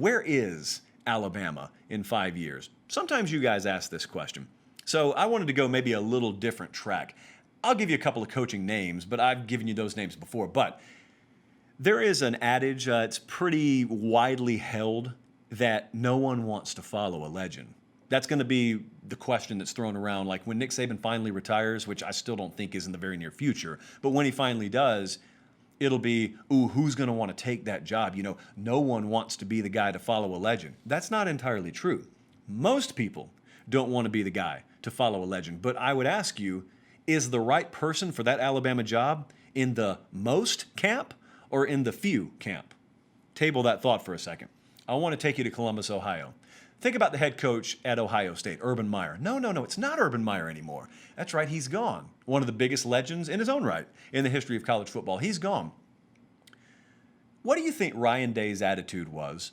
where is Alabama in 5 years? Sometimes you guys ask this question. So I wanted to go maybe a little different track. I'll give you a couple of coaching names, but I've given you those names before. But there is an adage, it's pretty widely held, that no one wants to follow a legend. That's going to be the question that's thrown around. Like when Nick Saban finally retires, which I still don't think is in the very near future, but when he finally does, it'll be, ooh, who's going to want to take that job? You know, no one wants to be the guy to follow a legend. That's not entirely true. Most people don't want to be the guy to follow a legend. But I would ask you, is the right person for that Alabama job in the most camp or in the few camp? Table that thought for a second. I want to take you to Columbus, Ohio. Think about the head coach at Ohio State, Urban Meyer. No, it's not Urban Meyer anymore. That's right, he's gone. One of the biggest legends in his own right in the history of college football. He's gone. What do you think Ryan Day's attitude was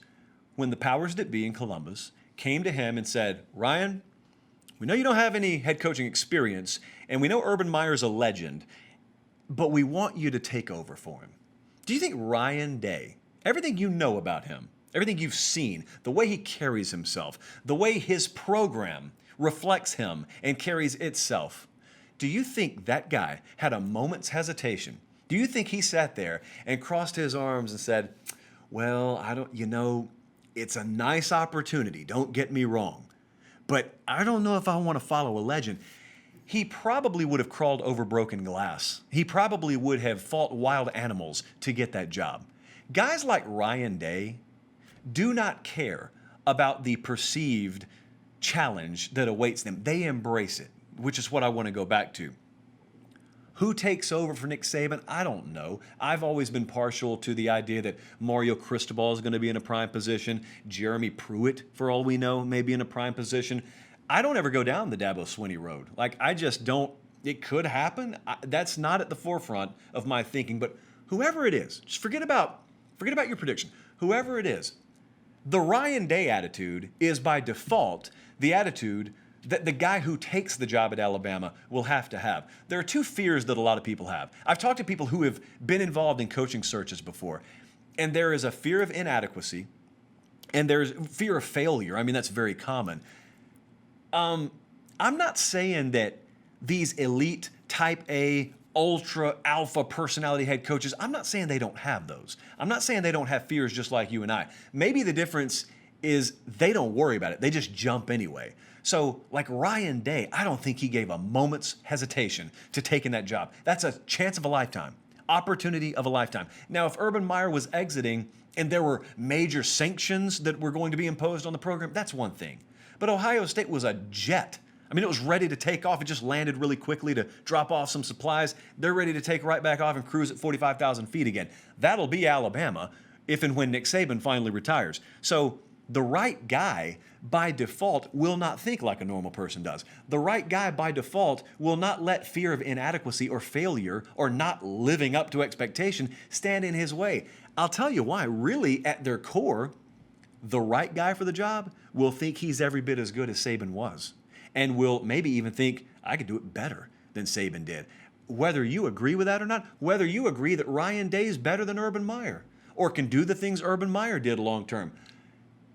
when the powers that be in Columbus came to him and said, Ryan, we know you don't have any head coaching experience, and we know Urban Meyer's a legend, but we want you to take over for him. Do you think Ryan Day, everything you know about him, everything you've seen, the way he carries himself, the way his program reflects him and carries itself, do you think that guy had a moment's hesitation? Do you think he sat there and crossed his arms and said, well, it's a nice opportunity, don't get me wrong, but I don't know if I want to follow a legend? He probably would have crawled over broken glass. He probably would have fought wild animals to get that job. Guys like Ryan Day do not care about the perceived challenge that awaits them. They embrace it, which is what I want to go back to. Who takes over for Nick Saban? I don't know. I've always been partial to the idea that Mario Cristobal is going to be in a prime position. Jeremy Pruitt, for all we know, may be in a prime position. I don't ever go down the Dabo Swinney road. I just don't. It could happen. That's not at the forefront of my thinking. But whoever it is, just forget about your prediction. Whoever it is, the Ryan Day attitude is by default the attitude that the guy who takes the job at Alabama will have to have. There are two fears that a lot of people have. I've talked to people who have been involved in coaching searches before, and there is a fear of inadequacy, and there's fear of failure. I mean, that's very common. I'm not saying that these elite type A, ultra alpha personality head coaches, I'm not saying they don't have those. I'm not saying they don't have fears just like you and I. Maybe the difference is they don't worry about it. They just jump anyway. So like Ryan Day, I don't think he gave a moment's hesitation to taking that job. That's a chance of a lifetime, opportunity of a lifetime. Now, if Urban Meyer was exiting and there were major sanctions that were going to be imposed on the program, that's one thing. But Ohio State was a jet. I mean, it was ready to take off. It just landed really quickly to drop off some supplies. They're ready to take right back off and cruise at 45,000 feet again. That'll be Alabama if and when Nick Saban finally retires. So the right guy, by default, will not think like a normal person does. The right guy, by default, will not let fear of inadequacy or failure or not living up to expectation stand in his way. I'll tell you why. Really, at their core, the right guy for the job will think he's every bit as good as Saban was, and will maybe even think, I could do it better than Saban did. Whether you agree with that or not, whether you agree that Ryan Day is better than Urban Meyer or can do the things Urban Meyer did long term,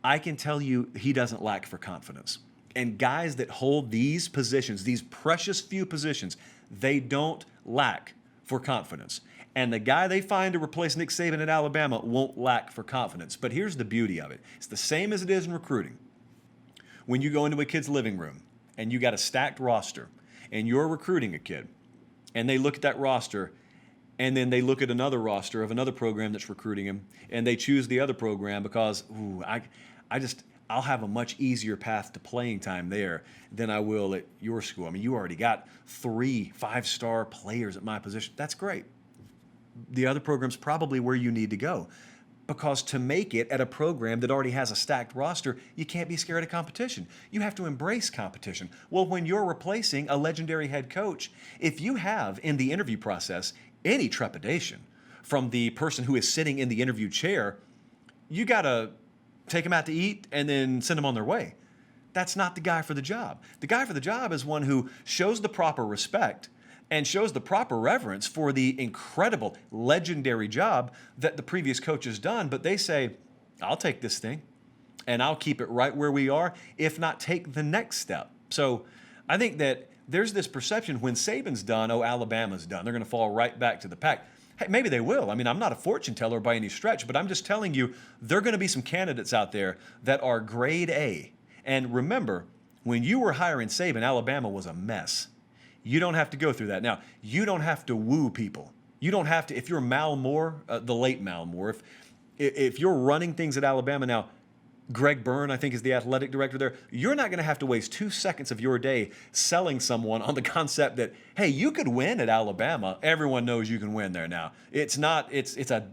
I can tell you he doesn't lack for confidence. And guys that hold these positions, these precious few positions, they don't lack for confidence. And the guy they find to replace Nick Saban at Alabama won't lack for confidence. But here's the beauty of it. It's the same as it is in recruiting. When you go into a kid's living room and you got a stacked roster and you're recruiting a kid and they look at that roster and then they look at another roster of another program that's recruiting him and they choose the other program because, I'll have a much easier path to playing time there than I will at your school. I mean, you already got 3 5-star players at my position. That's great. The other program's probably where you need to go, because to make it at a program that already has a stacked roster, you can't be scared of competition. You have to embrace competition. Well, when you're replacing a legendary head coach, if you have in the interview process any trepidation from the person who is sitting in the interview chair, you got to take them out to eat and then send them on their way. That's not the guy for the job. The guy for the job is one who shows the proper respect and shows the proper reverence for the incredible, legendary job that the previous coach has done. But they say, I'll take this thing. and I'll keep it right where we are, if not take the next step. So I think that there's this perception when Saban's done, oh, Alabama's done. They're going to fall right back to the pack. Hey, maybe they will. I mean, I'm not a fortune teller by any stretch, but I'm just telling you, there are going to be some candidates out there that are grade A. And remember, when you were hiring Saban, Alabama was a mess. You don't have to go through that. Now, you don't have to woo people. You don't have to, if you're Mal Moore, the late Mal Moore, if you're running things at Alabama now, Greg Byrne, I think, is the athletic director there. You're not going to have to waste 2 seconds of your day selling someone on the concept that, hey, you could win at Alabama. Everyone knows you can win there now. It's a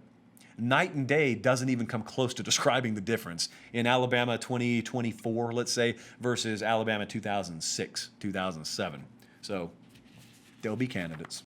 night and day, doesn't even come close to describing the difference in Alabama 2024, let's say, versus Alabama 2006, 2007. So there'll be candidates.